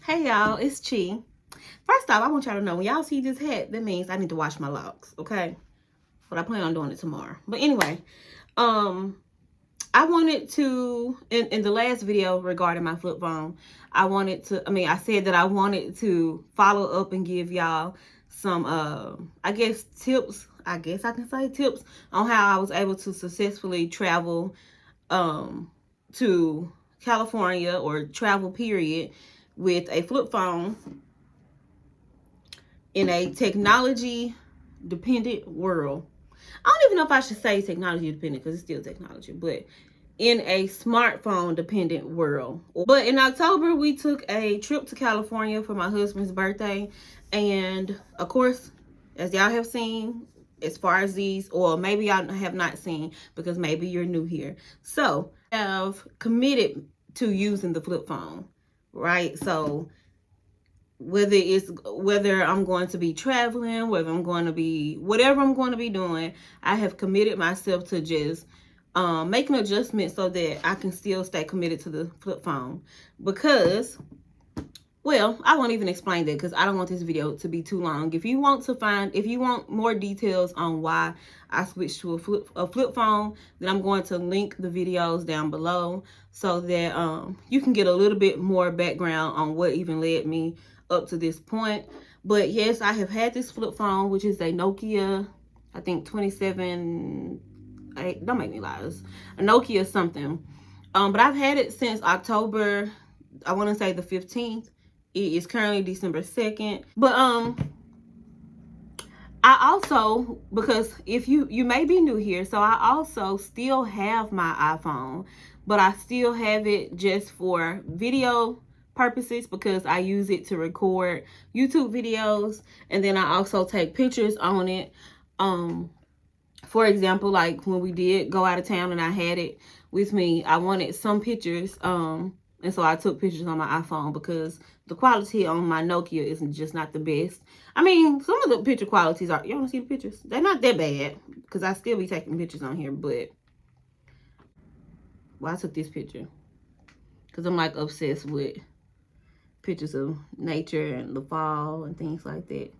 Hey y'all, it's Chi. First off, I want y'all to know when y'all see this hat, that means I need to wash my locks, okay? But I plan on doing it tomorrow. But anyway, I wanted to in the last video regarding my flip phone, I said that I wanted to follow up and give y'all some I guess tips. I guess I can say tips on how I was able to successfully travel to California or travel period with a flip phone in a technology dependent world. I don't even know if I should say technology dependent because it's still technology, but in a smartphone dependent world. But in October, we took a trip to California for my husband's birthday. And of course, as y'all have seen, as far as these, or maybe y'all have not seen because maybe you're new here. So I have committed to using the flip phone, right? So whether I'm going to be traveling, whether I'm going to be whatever I'm going to be doing, I have committed myself to just make an adjustment so that I can still stay committed to the flip phone. Because, well, I won't even explain that because I don't want this video to be too long. If you want more details on why I switched to a flip phone, then I'm going to link the videos down below so that you can get a little bit more background on what even led me up to this point. But yes, I have had this flip phone, which is a Nokia, I think 27, don't make me lie, it's a Nokia something. But I've had it since October, I want to say the 15th. It is currently December 2nd. But I also, because if you may be new here, so I also still have my iPhone, but I still have it just for video purposes because I use it to record YouTube videos, and then I also take pictures on it. For example, like when we did go out of town and I had it with me, I wanted some pictures, and so I took pictures on my iPhone because the quality on my Nokia isn't just not the best. I mean, some of the picture qualities are, you want to see the pictures? They're not that bad because I still be taking pictures on here, but, well, I took this picture because I'm like obsessed with pictures of nature and the fall and things like that.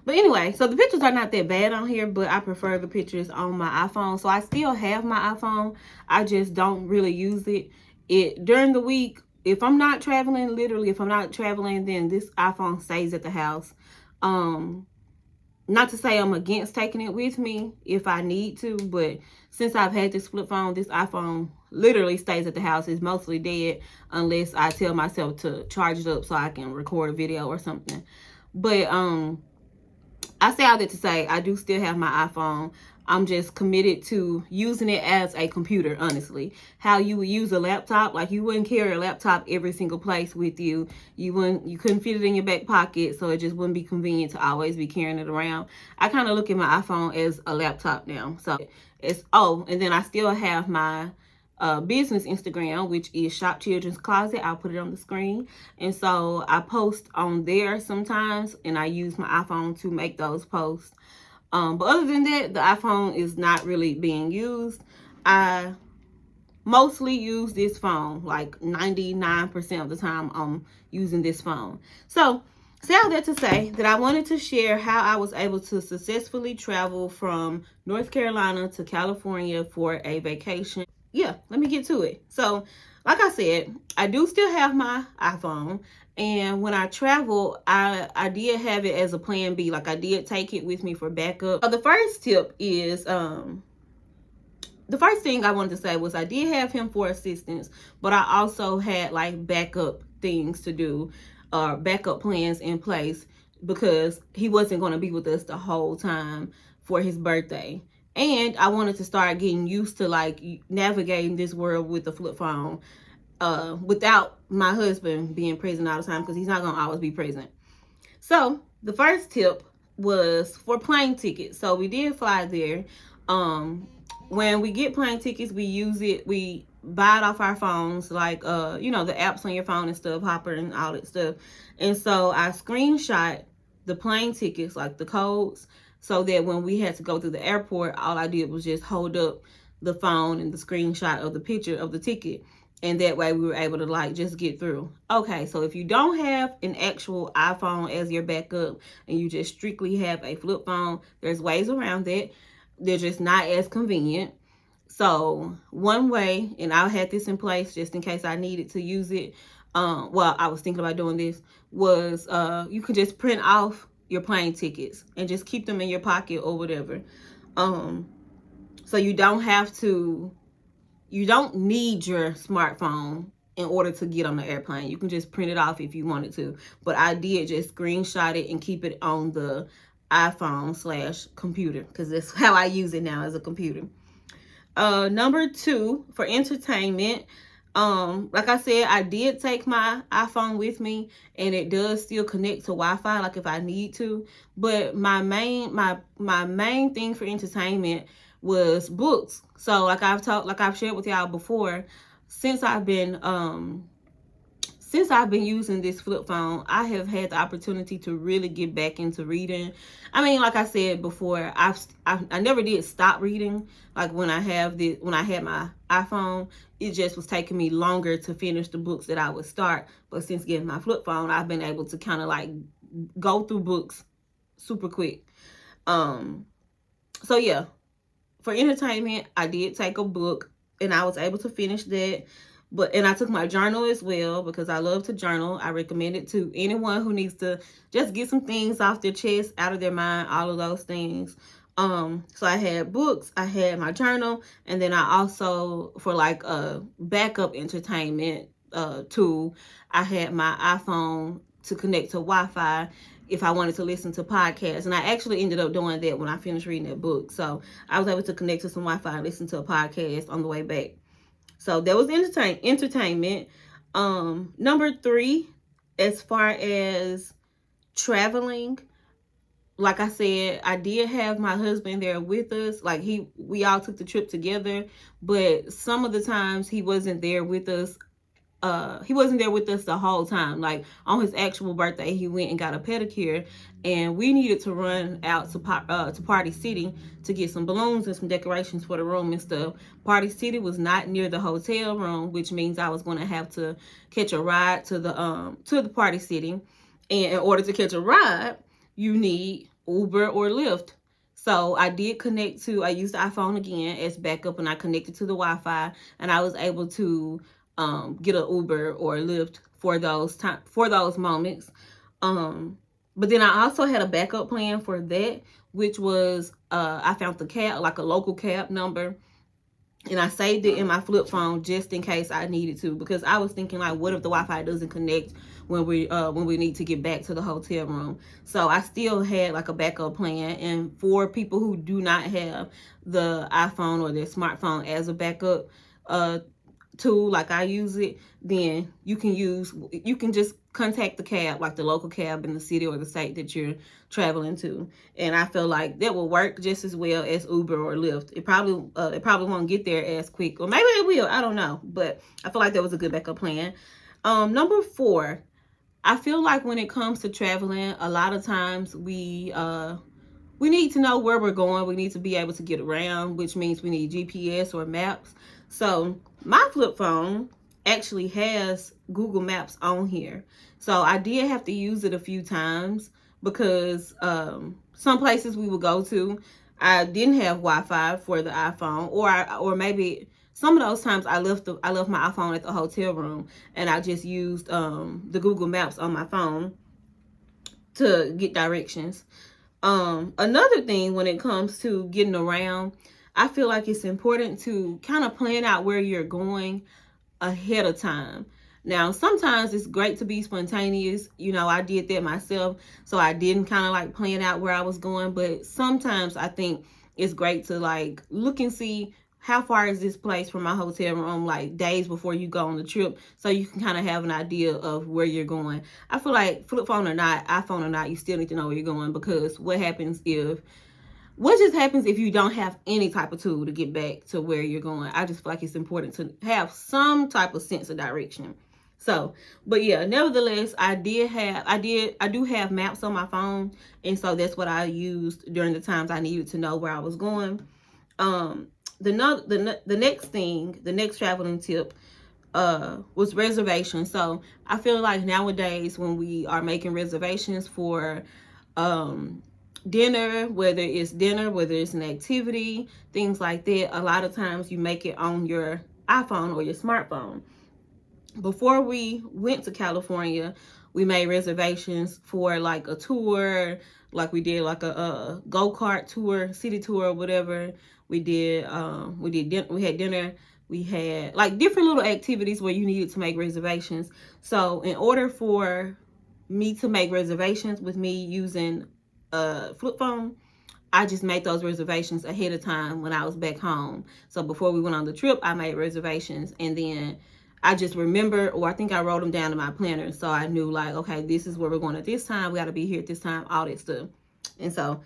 But anyway, so the pictures are not that bad on here, but I prefer the pictures on my iPhone. So I still have my iPhone. I just don't really use it during the week. If I'm not traveling, literally, if I'm not traveling, then this iPhone stays at the house. Not to say I'm against taking it with me if I need to, but since I've had this flip phone, this iPhone literally stays at the house. It's mostly dead unless I tell myself to charge it up so I can record a video or something. But I say all that to say I do still have my iPhone. I'm just committed to using it as a computer, honestly. How you would use a laptop, like you wouldn't carry a laptop every single place with you. You couldn't fit it in your back pocket, so it just wouldn't be convenient to always be carrying it around. I kind of look at my iPhone as a laptop now. So it's, oh, and then I still have my business Instagram, which is Shop Children's Closet. I'll put it on the screen. And so I post on there sometimes, and I use my iPhone to make those posts. But other than that, the iPhone is not really being used. I mostly use this phone, like 99% of the time I'm using this phone. So say all that to say that I wanted to share how I was able to successfully travel from North Carolina to California for a vacation. Yeah, let me get to it. So like I said, I do still have my iPhone, and when I travel, I did have it as a plan B. Like I did take it with me for backup. So the first tip is the first thing I wanted to say was I did have him for assistance, but I also had like backup things to do, backup plans in place because he wasn't going to be with us the whole time for his birthday. And I wanted to start getting used to like navigating this world with the flip phone without my husband being present all the time because he's not going to always be present. So the first tip was for plane tickets. So we did fly there. When we get plane tickets, we buy it off our phones, like you know, the apps on your phone and stuff, Hopper and all that stuff. And so I screenshot the plane tickets, like the codes, so that when we had to go through the airport, all I did was just hold up the phone and the screenshot of the picture of the ticket, and that way we were able to like just get through. Okay, so if you don't have an actual iPhone as your backup and you just strictly have a flip phone, there's ways around that. They're just not as convenient. So one way, and I had this in place just in case I needed to use it, well, I was thinking about doing this, was you could just print off your plane tickets and just keep them in your pocket or whatever. So you don't need your smartphone in order to get on the airplane. You can just print it off if you wanted to. But I did just screenshot it and keep it on the iPhone/computer because that's how I use it now, as a computer. Number 2, for entertainment, like I said, I did take my iPhone with me, and it does still connect to Wi-Fi, like if I need to. But my main thing for entertainment was books. So like I've shared with y'all before, since I've been using this flip phone, I have had the opportunity to really get back into reading. I mean, like I said before, I never did stop reading. Like when I had my iPhone, it just was taking me longer to finish the books that I would start. But since getting my flip phone, I've been able to kind of like go through books super quick. So yeah, for entertainment, I did take a book and I was able to finish that. And I took my journal as well because I love to journal. I recommend it to anyone who needs to just get some things off their chest, out of their mind, all of those things. So I had books, I had my journal, and then I also, for like a backup entertainment tool, I had my iPhone to connect to Wi-Fi if I wanted to listen to podcasts. And I actually ended up doing that when I finished reading that book. So I was able to connect to some Wi-Fi and listen to a podcast on the way back. So that was entertainment. Number 3, as far as traveling, like I said, I did have my husband there with us. Like we all took the trip together, but some of the times he wasn't there with us. He wasn't there with us the whole time. Like on his actual birthday, he went and got a pedicure, and we needed to run out to Party City to get some balloons and some decorations for the room and stuff. Party City was not near the hotel room, which means I was going to have to catch a ride to the Party City. And in order to catch a ride, you need Uber or Lyft. So I did I used the iPhone again as backup, and I connected to the Wi-Fi, and I was able to get an Uber or a Lyft for those moments. But then I also had a backup plan for that, which was I found the cab, like a local cab number, and I saved it in my flip phone just in case I needed to, because I was thinking like, what if the Wi-Fi doesn't connect when we need to get back to the hotel room? So I still had like a backup plan. And for people who do not have the iPhone or their smartphone as a backup tool like I use it, then you can just contact the cab, like the local cab in the city or the state that you're traveling to. And I feel like that will work just as well as Uber or Lyft. It probably won't get there as quick, or maybe it will, I don't know, but I feel like that was a good backup plan. Number 4, I feel like when it comes to traveling, a lot of times we need to know where we're going. We need to be able to get around, which means we need GPS or maps. So my flip phone actually has Google Maps on here. So I did have to use it a few times because some places we would go to, I didn't have Wi-Fi for the iPhone, or maybe some of those times I left my iPhone at the hotel room, and I just used the Google Maps on my phone to get directions. Another thing when it comes to getting around, I feel like it's important to kind of plan out where you're going ahead of time. Now, sometimes it's great to be spontaneous. You know, I did that myself, so I didn't kind of like plan out where I was going. But sometimes I think it's great to like look and see how far is this place from my hotel room, like days before you go on the trip, so you can kind of have an idea of where you're going. I feel like flip phone or not, iPhone or not, you still need to know where you're going, because what just happens if you don't have any type of tool to get back to where you're going? I just feel like it's important to have some type of sense of direction. So, but yeah, nevertheless, I do have maps on my phone, and so that's what I used during the times I needed to know where I was going. The next traveling tip, was reservations. So I feel like nowadays when we are making reservations for dinner, whether it's an activity, things like that, a lot of times you make it on your iPhone or your smartphone. Before we went to California, we made reservations for like a tour, like we did like a go-kart tour, city tour, or whatever. We had dinner. We had like different little activities where you needed to make reservations. So in order for me to make reservations with me using a flip phone, I just made those reservations ahead of time when I was back home. So before we went on the trip, I made reservations, and then I just remember, or I think I wrote them down in my planner, so I knew like, okay, this is where we're going at this time. We got to be here at this time, all that stuff. And so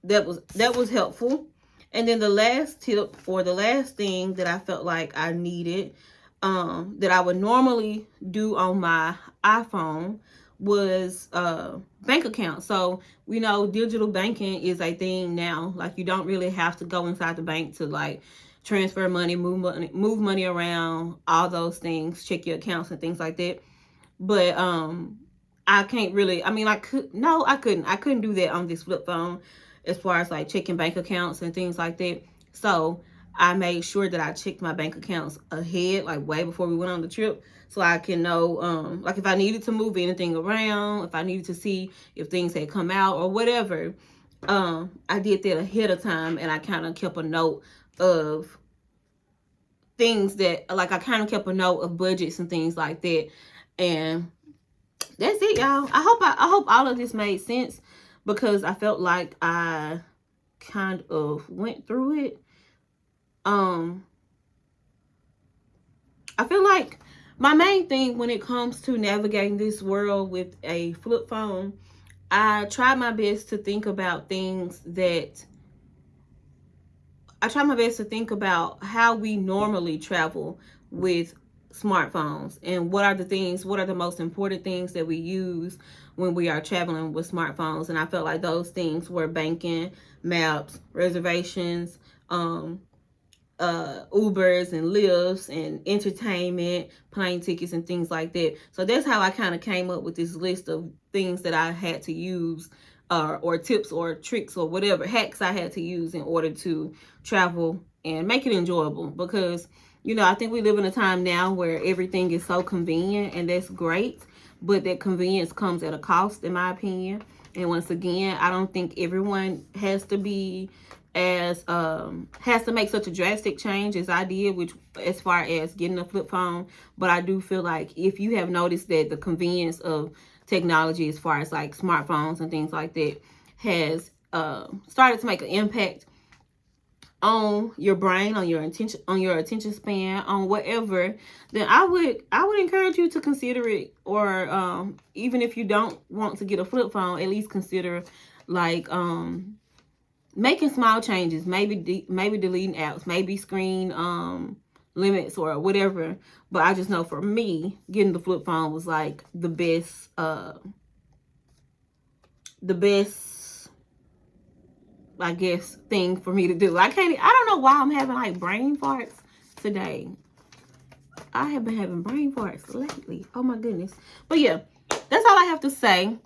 that was helpful. And then the last tip, or the last thing that I felt like I needed, that I would normally do on my iPhone, was bank account. So we know digital banking is a thing now. Like, you don't really have to go inside the bank to like transfer money, move money around, all those things, check your accounts and things like that. But I can't really, I mean, I couldn't do that on this flip phone as far as like checking bank accounts and things like that. So I made sure that I checked my bank accounts ahead, like way before we went on the trip, so I can know, like if I needed to move anything around, if I needed to see if things had come out or whatever. I did that ahead of time, and I kind of kept a note of things that, like, I kind of kept a note of budgets and things like that. And that's it, y'all. I hope all of this made sense, because I felt like I kind of went through it. I feel like my main thing when it comes to navigating this world with a flip phone, I try my best to think about how we normally travel with smartphones, and what are the most important things that we use when we are traveling with smartphones. And I felt like those things were banking, maps, reservations, Ubers and Lyfts, and entertainment, plane tickets, and things like that. So that's how I kind of came up with this list of things that I had to use, or tips or tricks or whatever hacks I had to use in order to travel and make it enjoyable. Because, you know, I think we live in a time now where everything is so convenient, and that's great, but that convenience comes at a cost, in my opinion. And once again, I don't think everyone has to make such a drastic change as I did, which as far as getting a flip phone. But I do feel like if you have noticed that the convenience of technology, as far as like smartphones and things like that, has started to make an impact on your brain, on your attention span, on whatever, then I would encourage you to consider it. Or even if you don't want to get a flip phone, at least consider like making small changes, maybe deleting apps, maybe screen limits or whatever. But I just know for me, getting the flip phone was like the best I guess thing for me to do. I don't know why I'm having like brain farts today. I have been having brain farts lately. Oh my goodness. But yeah, that's all I have to say.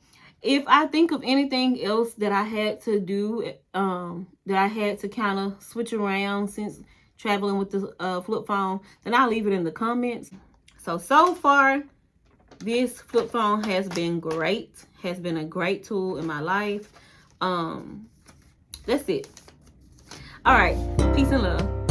If I think of anything else that I had to do, that I had to kind of switch around since traveling with the flip phone, then I'll leave it in the comments. So far, this flip phone has been great. Has been a great tool in my life. That's it. All right. Peace and love.